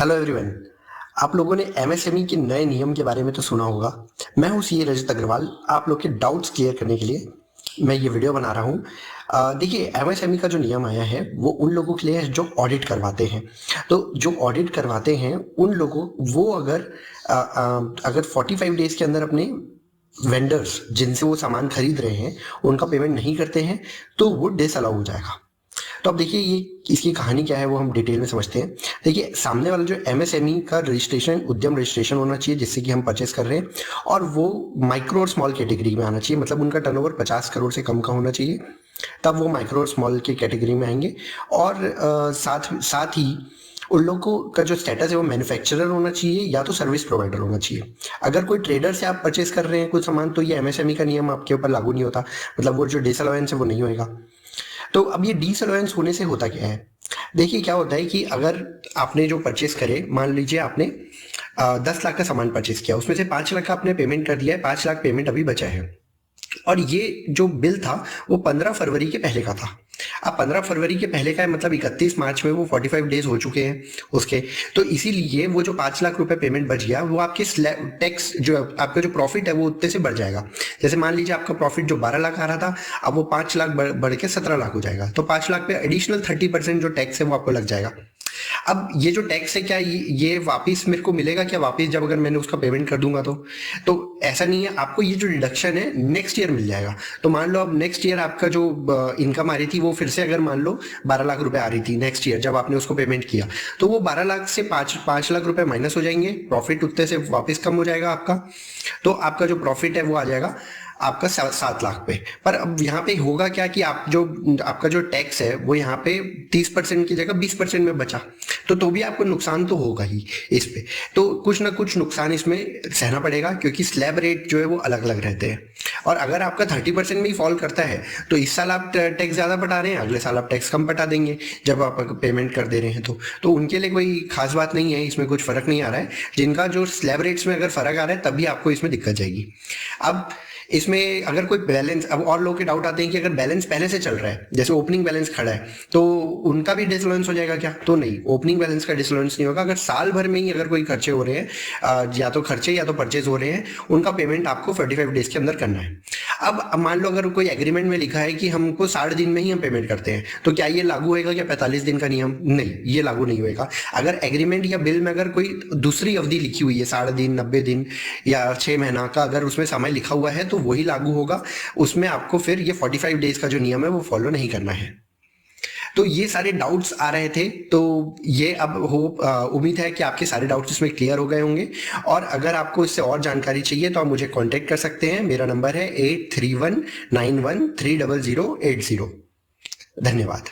Hello everyone. आप लोगों ने एमएसएमई के नए नियम के बारे में तो सुना होगा। मैं हूं सीए रजत अग्रवाल। आप लोग के डाउट्स क्लियर करने के लिए मैं ये वीडियो बना रहा हूं। देखिए, एमएसएमई का जो नियम आया है वो उन लोगों के लिए है जो ऑडिट करवाते हैं। तो जो ऑडिट करवाते हैं उन लोगों वो अगर 45 डेज के अंदर अपने वेंडर्स जिनसे वो सामान खरीद रहे हैं उनका पेमेंट नहीं करते हैं तो वो डिसअलाउ हो जाएगा। तो अब देखिए ये इसकी कहानी क्या है वो हम डिटेल में समझते हैं। देखिए, सामने वाला जो एमएसएमई का रजिस्ट्रेशन उद्यम रजिस्ट्रेशन होना चाहिए जिससे कि हम परचेस कर रहे हैं, और वो माइक्रो और स्मॉल कैटेगरी में आना चाहिए। मतलब उनका टर्नओवर 50 करोड़ से कम का होना चाहिए, तब वो माइक्रो और स्मॉल की कैटेगरी में आएंगे। और साथ साथ ही उन लोगों का जो स्टेटस है वो मैन्युफैक्चरर होना चाहिए या तो सर्विस प्रोवाइडर होना चाहिए। अगर कोई ट्रेडर से आप परचेस कर रहे हैं कुछ सामान तो ये एमएसएमई का नियम आपके ऊपर लागू नहीं होता। मतलब वो जो डिसअलाउंस है वो नहीं होएगा। तो अब ये डिसअलाउंस होने से होता क्या है? देखिए, क्या होता है कि अगर आपने जो परचेस करे, मान लीजिए आपने 10 लाख का सामान परचेस किया, उसमें से 5 लाख का आपने पेमेंट कर दिया है, 5 लाख पेमेंट अभी बचा है। और ये जो बिल था वो 15 फरवरी के पहले का था। अब 15 फरवरी के पहले का है, मतलब 31 मार्च में वो 45 डेज हो चुके हैं उसके। तो इसीलिए वो जो 5 लाख रुपए पेमेंट बच गया वो आपके टैक्स जो आपका जो प्रॉफिट है वो उतने से बढ़ जाएगा। जैसे मान लीजिए आपका प्रॉफिट जो 12 लाख आ रहा था, अब वो 5 लाख बढ़ के 17 लाख हो जाएगा। तो 5 लाख पे एडिशनल 30% जो टैक्स है वो आपको लग जाएगा। अब ये जो टैक्स है क्या ये वापस मेरे को मिलेगा क्या वापस जब अगर मैंने उसका पेमेंट कर दूंगा तो ऐसा नहीं है। आपको ये जो डिडक्शन है नेक्स्ट ईयर मिल जाएगा। तो मान लो अब नेक्स्ट ईयर आपका जो इनकम आ रही थी वो फिर से अगर मान लो 12 लाख रुपए आ रही थी नेक्स्ट ईयर जब आपने उसको पेमेंट किया, तो वो 12 लाख से 5 लाख रुपए माइनस हो जाएंगे, प्रॉफिट उतने से वापस कम हो जाएगा आपका। तो आपका जो प्रॉफिट है वो आ जाएगा आपका 7 लाख पे। पर अब यहाँ पे होगा क्या कि आपका जो टैक्स है वो यहाँ पे 30% की जगह 20% में बचा। तो भी आपको नुकसान तो होगा ही इस पे। तो कुछ ना कुछ नुकसान इसमें सहना पड़ेगा क्योंकि स्लैब रेट जो है वो अलग अलग रहते हैं। और अगर आपका 30% में ही फॉल करता है तो इस साल आप टैक्स ज्यादा पटा रहे हैं, अगले साल आप टैक्स कम पटा देंगे जब आप पेमेंट कर दे रहे हैं। तो उनके लिए कोई खास बात नहीं है, इसमें कुछ फर्क नहीं आ रहा है। जिनका जो स्लैब रेट्स में अगर फर्क आ रहा है तभी आपको इसमें दिक्कत जाएगी। अब इसमें अगर कोई बैलेंस, अब और लोग के डाउट आते हैं कि अगर बैलेंस पहले से चल रहा है, जैसे ओपनिंग बैलेंस खड़ा है, तो उनका भी डिसअलाउंस हो जाएगा क्या? तो नहीं, ओपनिंग बैलेंस का डिसअलाउंस नहीं होगा। अगर साल भर में ही अगर कोई खर्चे हो रहे हैं, या तो खर्चे या तो परचेज हो रहे हैं, उनका पेमेंट आपको 45 डेज के अंदर करना है। अब मान लो अगर कोई एग्रीमेंट में लिखा है कि हमको 60 दिन में ही हम पेमेंट करते हैं, तो क्या ये लागू होएगा क्या 45 दिन का नियम? नहीं, ये लागू नहीं होएगा। अगर एग्रीमेंट या बिल में अगर कोई दूसरी अवधि लिखी हुई है 60 दिन, 90 दिन या 6 महीना का अगर उसमें समय लिखा हुआ है तो वही लागू होगा। उसमें आपको फिर ये 45 डेज का जो नियम है वो फॉलो नहीं करना है। तो ये सारे डाउट्स आ रहे थे, तो ये अब उम्मीद है कि आपके सारे डाउट्स इसमें क्लियर हो गए होंगे। और अगर आपको इससे और जानकारी चाहिए तो आप मुझे कांटेक्ट कर सकते हैं। मेरा नंबर है 8319130080। धन्यवाद।